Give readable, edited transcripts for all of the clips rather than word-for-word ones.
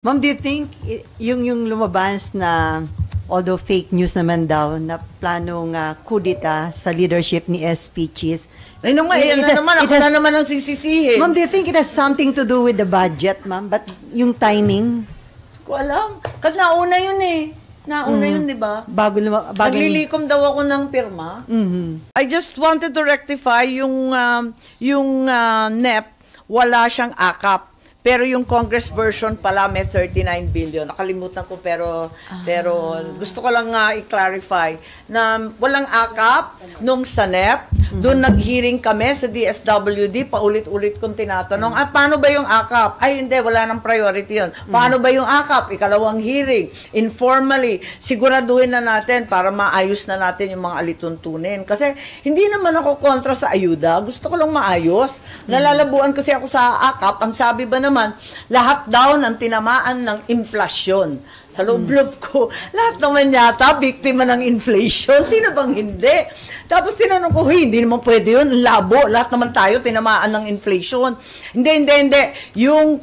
Ma'am, do you think yung lumabas na although fake news naman daw na planong kudita sa leadership ni SP Cheese? Ay naman, yan na naman. Ako na naman ang sisisihin. Ma'am, do you think it has something to do with the budget, ma'am? But yung timing? Ko alam. Kasi nauna yun eh. Nauna yun, di ba? Naglilikom daw ako ng pirma. I just wanted to rectify yung NEP, wala siyang akap. Pero yung Congress version pala may 39 billion. Nakalimutan ko pero gusto ko lang i-clarify na walang akap nung sa NEP. Doon nag-hearing kami sa DSWD, paulit-ulit kong tinatanong, paano ba yung akap? Ay hindi, wala nang priority yun. Paano ba yung akap? Ikalawang hearing, informally, siguraduhin na natin para maayos na natin yung mga alituntunin. Kasi hindi naman ako kontra sa ayuda. Gusto ko lang maayos. Nalalabuan kasi ako sa akap. Ang sabi ba naman, lahat daw ng tinamaan ng inflasyon. Sa loob-loob ko, lahat naman yata biktima ng inflation. Sino bang hindi? Tapos tinanong ko, hindi naman pwede yun. Labo, lahat naman tayo tinamaan ng inflation. Hindi. Yung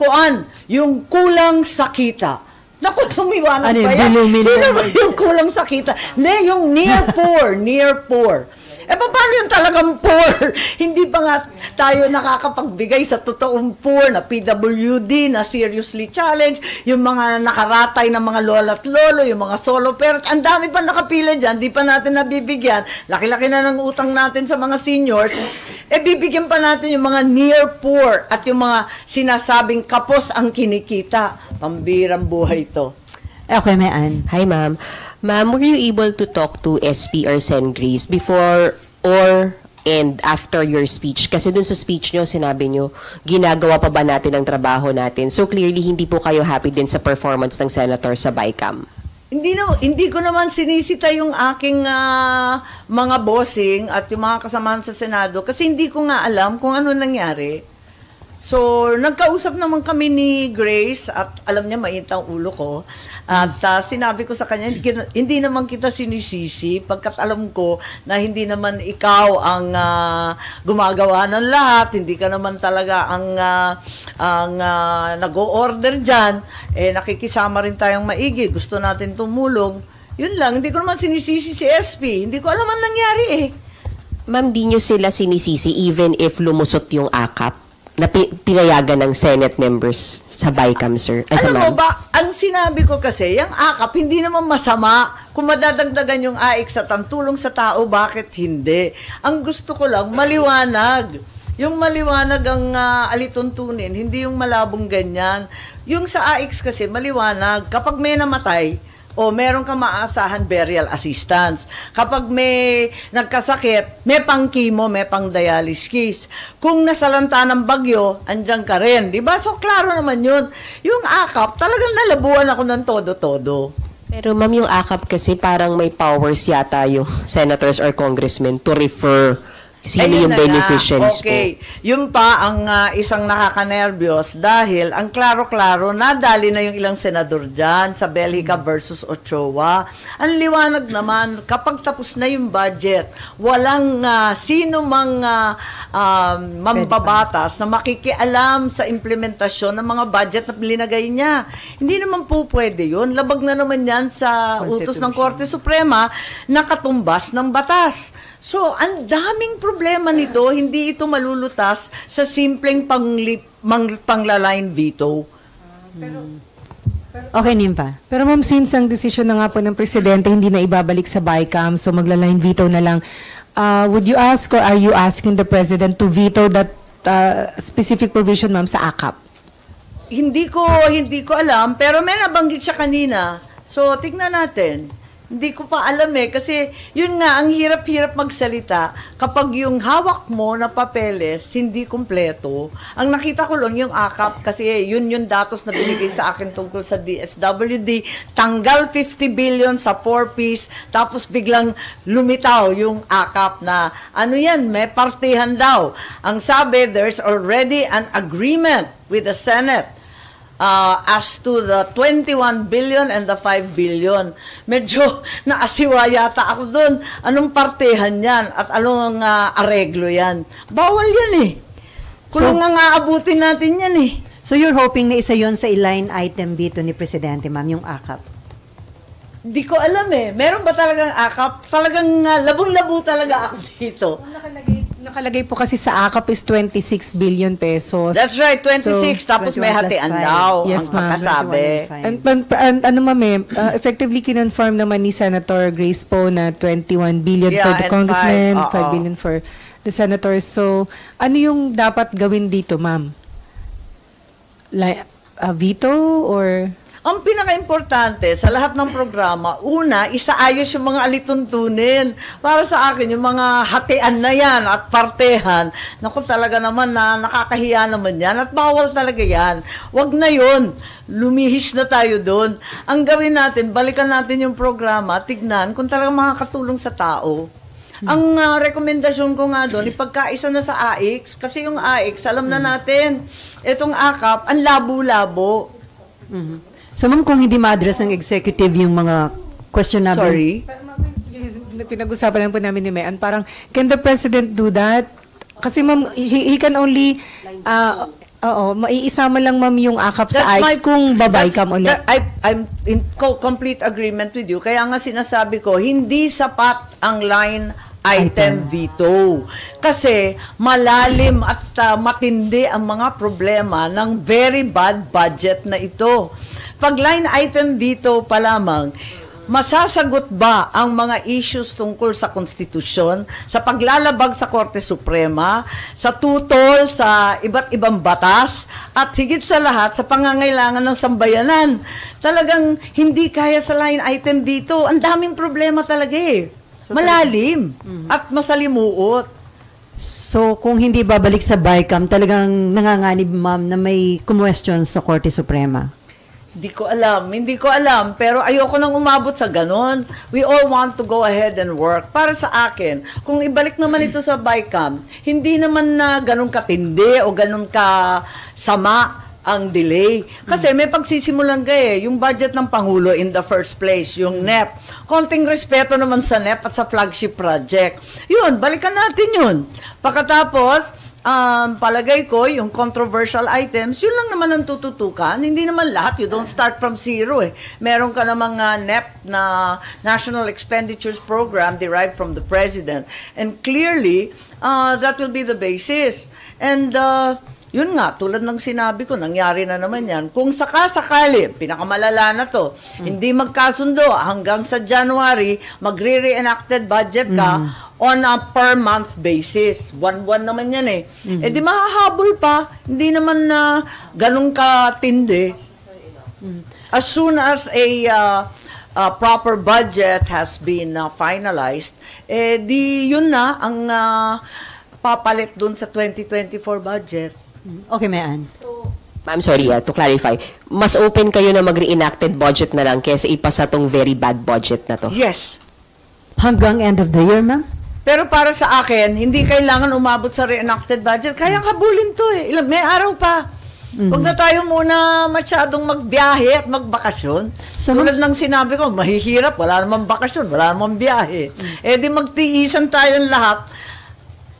kulang sa kita. Naku, tumiwanag pa yan. Sino ba yung kulang sa kita? Hindi, yung near poor. Paano yung talagang poor? Hindi pa nga tayo nakakapagbigay sa totoong poor na PWD, na seriously challenged, yung mga nakaratay na mga lola at lolo, yung mga solo parent, ang dami pa nakapila dyan, di pa natin nabibigyan. Laki-laki na ng utang natin sa mga seniors. Bibigyan pa natin yung mga near poor at yung mga sinasabing kapos ang kinikita. Pambirang buhay ito. Okay, Mayan. Hi, ma'am. Ma'am, were you able to talk to SP or Sen. Grace before or and after your speech? Kasi dun sa speech nyo, sinabi nyo, ginagawa pa ba natin ang trabaho natin? So clearly, hindi po kayo happy din sa performance ng senator sa BICAM. Hindi ko naman sinisita yung aking mga bossing at yung mga kasamahan sa Senado kasi hindi ko nga alam kung ano nangyari. So, nagkausap naman kami ni Grace at alam niya mainit ang ulo ko. At sinabi ko sa kanya, hindi naman kita sinisisi pagkat alam ko na hindi naman ikaw ang gumagawa ng lahat. Hindi ka naman talaga ang nag-o-order dyan. Nakikisama rin tayong maigi. Gusto natin tumulong. Yun lang, hindi ko naman sinisisi si SP. Hindi ko alam ang nangyari eh. Ma'am, di nyo sila sinisisi even if lumusot yung akap na pinayagan ng Senate members sa BICAM, sir? Alam mo ba, ang sinabi ko kasi, yung akap, hindi naman masama. Kung madadagdagan yung AIC sa tulong sa tao, bakit hindi? Ang gusto ko lang, maliwanag. Yung maliwanag ang alituntunin, hindi yung malabong ganyan. Yung sa AIC kasi, maliwanag. Kapag may namatay, meron kang maasahan burial assistance. Kapag may nagkasakit, may pang-chemo, may pang-dialysis. Kung nasalanta ng bagyo, andyan ka rin. Diba? So, klaro naman yun. Yung akap, talagang nalabuan ako ng todo-todo. Pero ma'am, yung akap kasi parang may powers yata yung senators or congressmen to refer sino yung beneficiaries po. Okay. Yun pa ang isang nakakanervyos dahil ang klaro-klaro, nadali na yung ilang senador dyan sa Belgica versus Ochoa. Ang liwanag naman, kapag tapos na yung budget, walang sino mang mambabatas na makikialam sa implementasyon ng mga budget na linagay niya. Hindi naman po pwede yun. Labag na naman yan sa utos ng Korte Suprema na katumbas ng batas. So, ang daming problema nito, hindi ito malulutas sa simpleng panglaline veto. Okay, Nimpa. Pero ma'am, since ang desisyon na nga po ng Presidente hindi na ibabalik sa BICAM, so magla-line veto na lang, would you ask or are you asking the President to veto that specific provision, ma'am, sa AKAP? Hindi ko alam, pero may nabanggit siya kanina. So, tignan natin. Hindi ko pa alam kasi yun nga, ang hirap-hirap magsalita kapag yung hawak mo na papeles hindi kumpleto. Ang nakita ko lang yung akap kasi yun yung datos na binigay sa akin tungkol sa DSWD. Tanggal 50 billion sa 4-piece, tapos biglang lumitaw yung akap na ano yan, may partihan daw. Ang sabi, there's already an agreement with the Senate as to the 21 billion and the 5 billion. Medyo naasiwa yata ako dun. Anong partehan yan at anong areglo yan? Bawal yan eh. Kulong nga aabutin natin yan eh. So you're hoping na isa yon sa line item dito ni Presidente, ma'am, yung AKAP? Di ko alam eh. Meron ba talagang AKAP? Talagang labong-labo talaga ako dito. Nakalagay po kasi sa AKAP is 26 billion pesos. That's right, 26. So, tapos may 21 plus hatian 5. daw Yes, ang ma'am. pagkasabi. 21 And ano ma'am effectively kinonfirm naman ni Senator Grace Poe na 21 billion for Yeah, the and congressman, 5 5 billion for the senators. So, ano yung dapat gawin dito, ma'am? Like, veto or... Ang pinaka-importante sa lahat ng programa, una, isaayos yung mga alituntunin. Para sa akin, yung mga hatian na yan at partehan, naku talaga naman na nakakahiya naman yan at bawal talaga yan. Wag na yun. Lumihis na tayo doon. Ang gawin natin, balikan natin yung programa, tignan kung talaga makakatulong sa tao. Ang rekomendasyon ko nga doon, ipagkaisa na sa AIX, kasi yung AIX, alam na natin, itong AKAP, ang labo-labo. So ma'am, kung hindi ma-address ng executive yung mga questionable... Sorry? Pinag-usapan lang po namin ni Mayan, parang, can the president do that? Kasi ma'am, he can only, maiisama lang ma'am yung AKAP sa AIX kung babaykam ulit. I'm in complete agreement with you. Kaya nga sinasabi ko, hindi sapat ang line item veto. Kasi malalim at matindi ang mga problema ng very bad budget na ito. Pag line item veto pa lamang, masasagot ba ang mga issues tungkol sa konstitusyon, sa paglalabag sa Korte Suprema, sa tutol sa iba't ibang batas, at higit sa lahat sa pangangailangan ng sambayanan? Talagang hindi kaya sa line item veto. Ang daming problema talaga eh. Malalim at masalimuot. So kung hindi babalik sa BICAM, talagang nanganganib, ma'am, na may kumwestiyon sa Korte Suprema? Hindi ko alam, pero ayoko nang umabot sa ganon. We all want to go ahead and work. Para sa akin, kung ibalik naman ito sa BICAM, hindi naman na ganon katindi o ganon ka sama ang delay. Kasi may pagsisimulan ka eh, yung budget ng Pangulo in the first place, yung NEP. Konting respeto naman sa NEP at sa flagship project. Yun, balikan natin yun. Pagkatapos, palagay ko, yung controversial items, yun lang naman ang tututukan. Hindi naman lahat. You don't start from zero eh. Meron ka namang NEP na National Expenditures Program derived from the President. And clearly, that will be the basis. And yun nga, tulad ng sinabi ko, nangyari na naman yan. Kung sakasakali, pinakamalala na to, hindi magkasundo hanggang sa January, magre-reenacted budget ka on a per month basis. Buwan-buwan naman yan eh. Eh di mahahabol pa, hindi naman na ganun katindi. As soon as a proper budget has been finalized, eh di yun na ang papalit dun sa 2024 budget. Okay, Mayan. Ma'am, sorry, to clarify, mas open kayo na mag-reenacted budget na lang kaysa ipasa tong very bad budget na to? Yes. Hanggang end of the year, ma'am? Pero para sa akin, hindi kailangan umabot sa reenacted budget. Kayang habulin to eh. May araw pa. Huwag na tayo muna masyadong magbiyahe at magbakasyon. So, tulad ng sinabi ko, mahihirap, wala namang bakasyon, wala namang biyahe. Eh di magtiisan tayong lahat.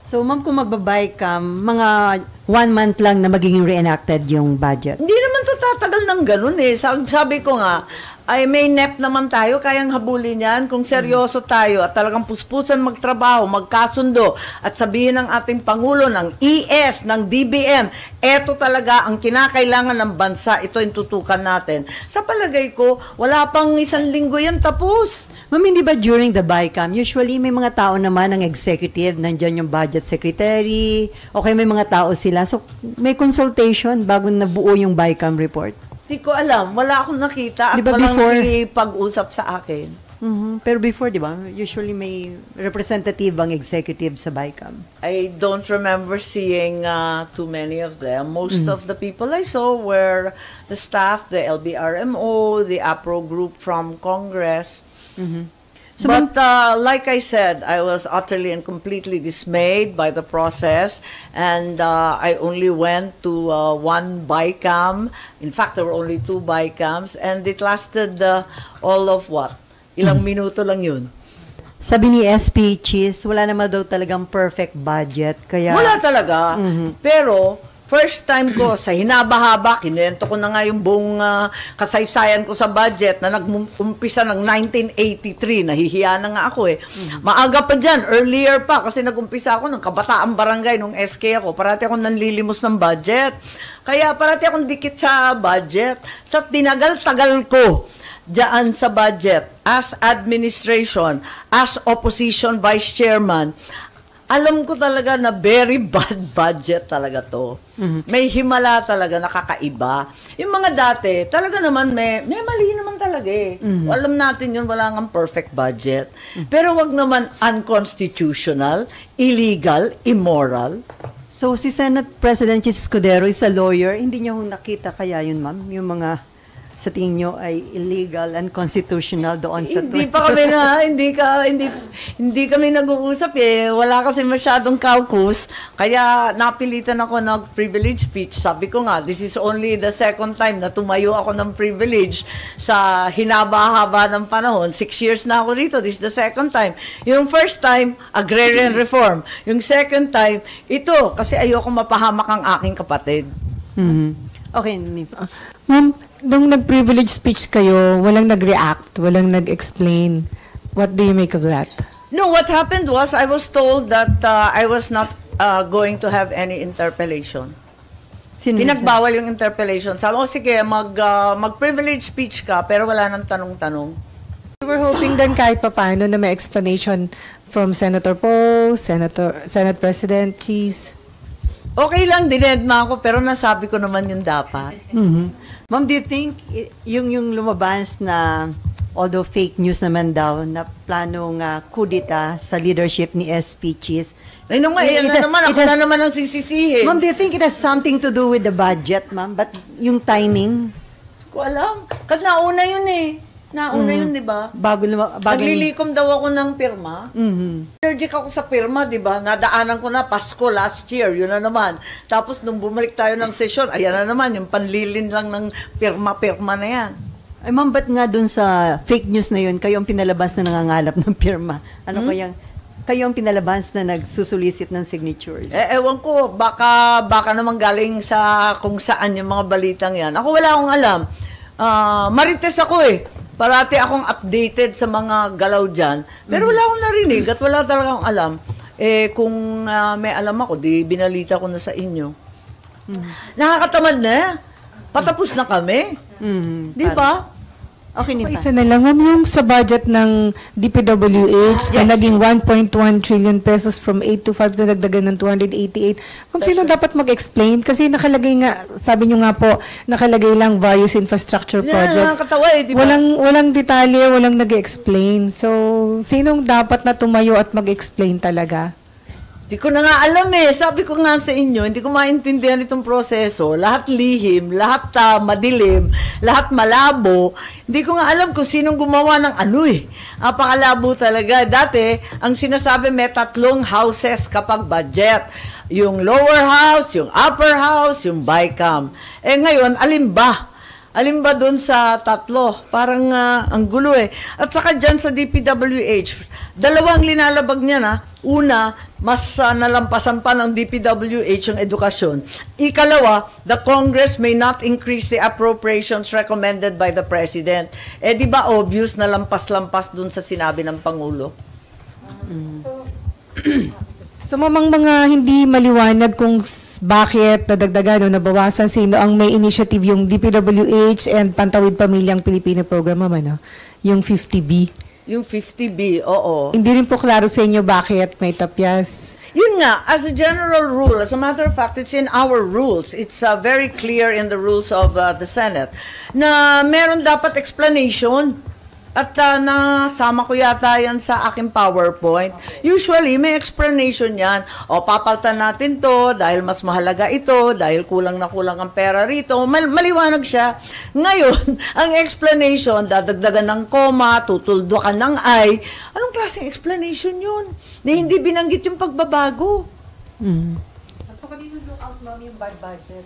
So, ma'am, kung magbabay ka, mga 1 month lang na magiging reenacted yung budget. Hindi naman to tatagal ng ganun eh. Sabi ko nga, ay may NEP naman tayo, kayang habulin yan. Kung seryoso tayo at talagang puspusan magtrabaho, magkasundo, at sabihin ng ating Pangulo, ng ES, ng DBM, eto talaga ang kinakailangan ng bansa, ito yung tutukan natin. Sa palagay ko, wala pang 1 linggo yan tapos. Ma'am, hindi ba during the BICAM, usually may mga tao naman ng executive, nandyan yung budget secretary, okay, may mga tao sila. So, may consultation bago nabuo yung BICAM report? Hindi ko alam. Wala akong nakita at Di ba walang before? nakipag-usap sa akin. Pero before, di ba, usually may representative ang executive sa BICAM. I don't remember seeing too many of them. Most of the people I saw were the staff, the LBRMO, the APRO group from Congress. So, But like I said, I was utterly and completely dismayed by the process, and I only went to one BICAM. In fact, there were only 2 BICAMs, and it lasted all of what? Ilang minuto lang yun. Sabi ni SP Cheese, wala naman daw talagang perfect budget. Kaya, Wala talaga. Pero First time ko, sa hinaba-haba, kinuwento ko na nga yung buong kasaysayan ko sa budget na nag-umpisa ng 1983. Nahihiya na nga ako eh. Maaga pa dyan, earlier pa, kasi nag-umpisa ako ng Kabataang Barangay, nung SK ako. Parati akong nanlilimos ng budget. Kaya parati akong dikit sa budget. Sa tinagal-tagal ko diyan sa budget, as administration, as opposition vice chairman, alam ko talaga na very bad budget talaga to. May himala talaga, nakakaiba. Yung mga dati, talaga naman may mali naman talaga eh. Alam natin yun, wala nga perfect budget. Pero wag naman unconstitutional, illegal, immoral. So, si Senate President Chis Escudero is a lawyer. Hindi niyo nakita kaya yun, ma'am? Yung mga sa tingin nyo ay illegal, unconstitutional doon sa Hindi pa kami na, hindi kami nag-uusap eh. Wala kasi masyadong caucus. Kaya napilitan ako ng privilege speech. Sabi ko nga, this is only the second time na tumayo ako ng privilege sa hinaba-haba ng panahon. 6 years na ako rito. This is the second time. Yung first time, agrarian reform. Yung second time, ito, kasi ayoko mapahamak ang aking kapatid. Okay, Ma'am, nung nag-privilege speech kayo, walang nag-react, walang nag-explain. What do you make of that? No, what happened was I was told that I was not going to have any interpellation. Pinagbawal yung interpellation. Sabi ko, sige, mag-privilege speech ka, pero wala nang tanong-tanong. We were hoping din kahit papaano na may explanation from Senator Poe, Senate President Chis. Okay lang, dinedma ako, pero nasabi ko naman yung dapat. Ma'am, do you think yung lumabas na, although fake news naman daw, na planong kudita sa leadership ni SP Chis? Ay, naman, ako na naman ang sisisihin. Ma'am, do you think it has something to do with the budget, ma'am? But yung timing? Hindi ko alam. Kasi nauna yun eh. Nauna yun, di ba? Naglilikom daw ako ng pirma. Allergic ako sa pirma, di ba? Nadaanan ko na Pasko last year, yun na naman. Tapos nung bumalik tayo ng session, ayan na naman, yung panlilin lang ng pirma-pirma na yan. Ay ma'am, ba't nga dun sa fake news na yun, kayo ang pinalabas na nangangalap ng pirma? Ano kayo ang pinalabas na nagsusulisit ng signatures? Ewan ko, baka naman galing sa kung saan yung mga balitang yan. Ako wala akong alam. Marites ako eh. Parati akong updated sa mga galaw dyan. Pero wala akong narinig at wala talagang alam. Kung may alam ako, di binalita ko na sa inyo. Nakakatamad na. Patapos na kami. Di ba? Okay, Isa na lang, yung sa budget ng DPWH na naging 1.1 trillion pesos from 825 na dagdagan ng 288. Kung sino dapat mag-explain? Kasi nakalagay nga, sabi nyo nga po, nakalagay lang various infrastructure projects. Nakakatawa eh, di ba? Walang detalye, walang nag-explain. So, sinong dapat na tumayo at mag-explain talaga? Hindi ko na nga alam eh. Sabi ko nga sa inyo, hindi ko maintindihan itong proseso. Lahat lihim, lahat madilim, lahat malabo. Hindi ko nga alam kung sinong gumawa ng ano eh. Pakalabo talaga. Dati, ang sinasabi may 3 houses kapag budget. Yung lower house, yung upper house, yung BICAM. Ngayon, alin ba? Alin ba dun sa 3? Parang ang gulo eh. At saka dyan sa DPWH, 2 linalabag niya na. Una, mas nalampasan pa ng DPWH yung edukasyon. Ikalawa, the Congress may not increase the appropriations recommended by the President. Di ba obvious na lampas-lampas dun sa sinabi ng Pangulo? So, mamang mga hindi maliwanag kung bakit nadagdagan o nabawasan, sino ang may initiative yung DPWH and Pantawid Pamilyang Pilipino Program, ano? Yung 50B. Yung 50B, oo. Hindi rin po klaro sa inyo bakit may tapyas. Yun nga, as a general rule, as a matter of fact, it's in our rules. It's very clear in the rules of the Senate na meron dapat explanation. At nasama ko yata yan sa aking PowerPoint. Usually, may explanation yan. O, papaltan natin to dahil mas mahalaga ito, dahil kulang na kulang ang pera rito. Maliwanag siya. Ngayon, ang explanation, dadagdagan ng comma, tutuldukan ng I. Anong klaseng explanation yun? Na hindi binanggit yung pagbabago. So, kanino look out, ma'am, yung bad budget?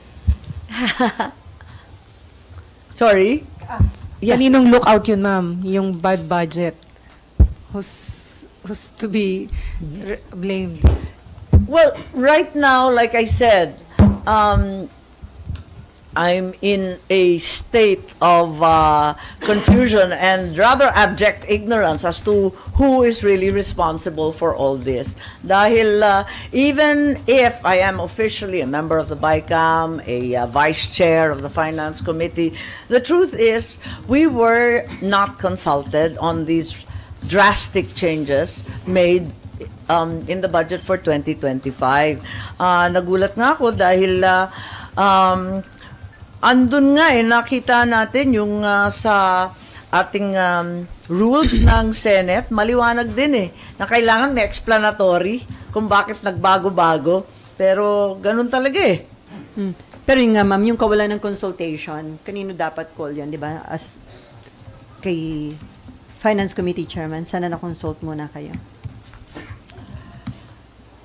Sorry? Kaninong lookout yun, ma'am? Yung bad budget? Who's to be blamed? Well, right now, like I said, I'm in a state of confusion and rather abject ignorance as to who is really responsible for all this. Dahil even if I am officially a member of the BICAM, a vice chair of the Finance Committee, the truth is we were not consulted on these drastic changes made in the budget for 2025. Nagulat nga ako dahil andun nga nakita natin yung sa ating rules ng Senate, maliwanag din na kailangan may explanatory kung bakit nagbago-bago. Pero ganun talaga Pero yung nga ma'am, yung kawalan ng consultation, kanino dapat call yan, di ba? As kay Finance Committee Chairman, sana na-consult muna kayo?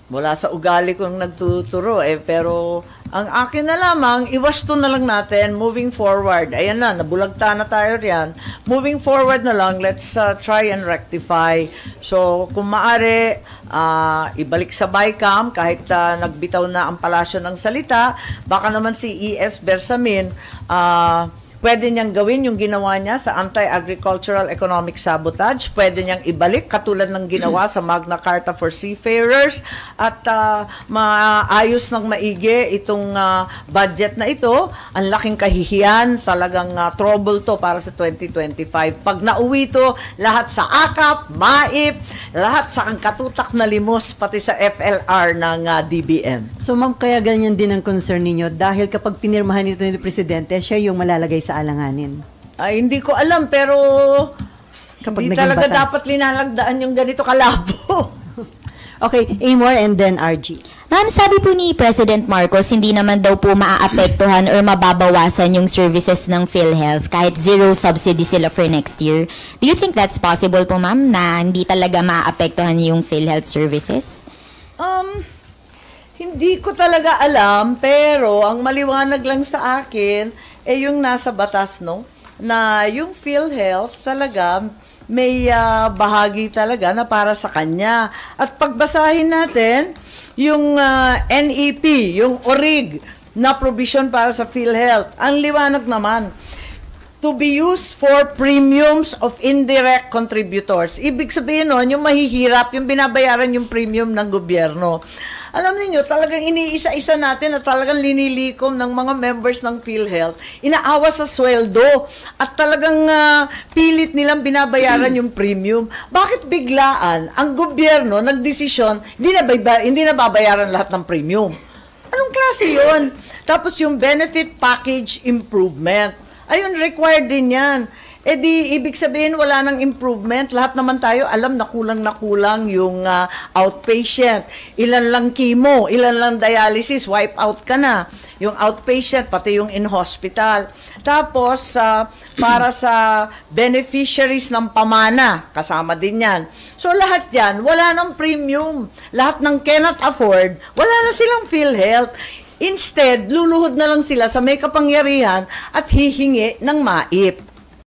Wala sa ugali kong nagtuturo pero ang akin na lamang, iwasto na lang natin moving forward. Ayan na, nabulagta na tayo riyan. Moving forward na lang, let's try and rectify. So, kung maaari, ibalik sa BICAM kahit nagbitaw na ang palasyo ng salita, baka naman si E.S. Bersamin, pwede niyang gawin yung ginawa niya sa anti-agricultural economic sabotage. Pwede niyang ibalik katulad ng ginawa sa Magna Carta for Seafarers at maayos ng maigi itong budget na ito. Ang laking kahihiyan, talagang trouble to para sa 2025. Pag nauwi to, lahat sa AKAP, MAIP, lahat sa ang katutak na limos, pati sa FLR ng DBM. So ma'am, kaya ganyan din ang concern ninyo dahil kapag pinirmahan ito ng Presidente, siya yung malalagay sa alanganin. Ay, hindi ko alam, pero kapag hindi naging talaga batas, dapat linalagdaan yung ganito kalabo. Okay, Amor and then RG. Ma'am, sabi po ni President Marcos, hindi naman daw po maaapektuhan or mababawasan yung services ng PhilHealth kahit zero subsidy sila for next year. Do you think that's possible po, ma'am, na hindi talaga maaapektuhan yung PhilHealth services? Hindi ko talaga alam, pero ang maliwanag lang sa akin, yung nasa batas, no? Na yung PhilHealth talaga may bahagi talaga na para sa kanya. At pagbasahin natin, yung NEP, yung ORIG na provision para sa PhilHealth, ang liwanag naman, to be used for premiums of indirect contributors. Ibig sabihin nun, yung mahihirap, yung binabayaran yung premium ng gobyerno. Alam niyo, talagang iniisa-isa natin at talagang linilikom ng mga members ng PhilHealth. Inaawa sa sweldo at talagang pilit nilang binabayaran yung premium. Bakit biglaan ang gobyerno nagdesisyon, hindi na babayaran lahat ng premium? Anong klase yun? Tapos yung benefit package improvement. Ayun, required din yan. Di, ibig sabihin, wala nang improvement. Lahat naman tayo, alam na kulang yung outpatient. Ilan lang chemo, ilan lang dialysis, wipe out ka na. Yung outpatient, pati yung in-hospital. Tapos, para sa beneficiaries ng pamana, kasama din yan. So, lahat yan, wala nang premium. Lahat ng cannot afford, wala na silang PhilHealth. Instead, luluhod na lang sila sa may kapangyarihan at hihingi ng MAIP.